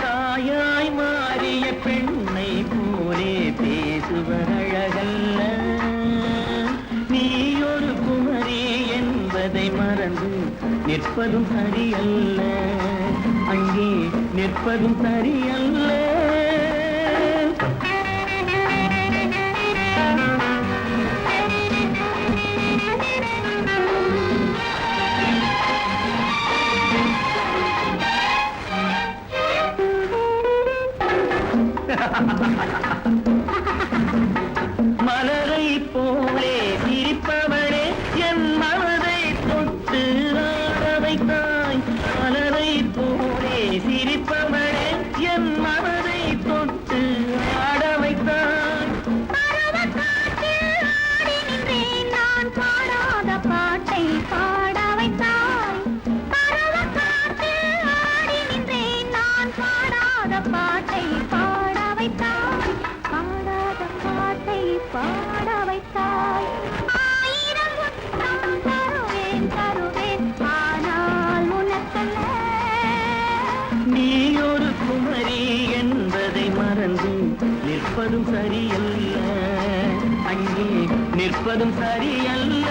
தாயாய் மாறிய பெண்ணை போலே பேசுவதழகல்ல, நீ ஒரு குமரி என்பதை மறந்து நிற்பதும் சரியல்ல, அங்கே நிற்பதும் சரியல்ல. மலரை போலே சிரிப்பவளே என் மனதை தொட்டு ஆட வைத்தாய், மலரை போலே சிரிப்பவளே என் மனதை தொட்டு ஆட வைத்தாய். நான் பாடாத பாட்டை பாட வைத்தாய், ஆடி நின்றேன் நான் பாடாத பாட்டை பாட வைத்தாய், பாடாத பாட்டை பாட வைத்தாய். ஆயிரம் முத்தம் தருவேன் தருவேன், ஆனால் உனக்கல்ல. நீ ஒரு குமரி என்பதை மறந்து நிற்பதும் சரியல்ல, அங்கே நிற்பதும் சரியல்ல.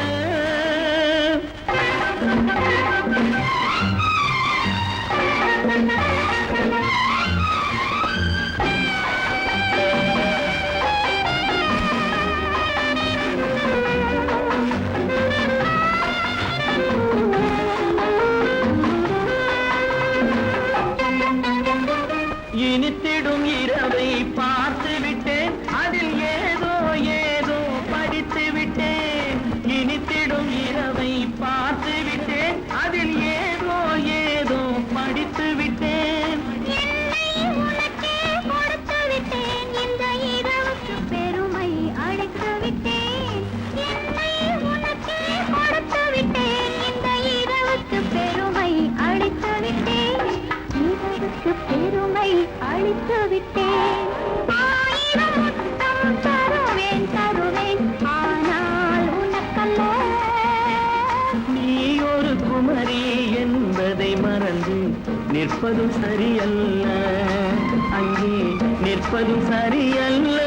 இனித்திடும் இரவை பார்த்து விட்டேன், அதில் ஏதோ ஏதோ படித்து விட்டேன். இனித்திடும் இரவை பார்த்து விட்டேன், அதில் ஏதோ ஏதோ படித்து விட்டேன். என்னை உனக்கே கொடுத்து விட்டேன், இந்த இரவுக்கு பெருமை அழைத்து விட்டேன். என்னை உனக்கே கொடுத்து விட்டேன், இந்த இரவுக்கு பெருமை அழைத்து விட்டேன், இரவுக்கு பெருமை அழித்து விட்டேன். ஆயிரம் முத்தம் தருவேன் தருவேன், ஆனால் உனக்கல்ல. நீ ஒரு குமரி என்பதை மறந்து நிற்பதும் சரியல்ல, அங்கே நிற்பதும் சரியல்ல.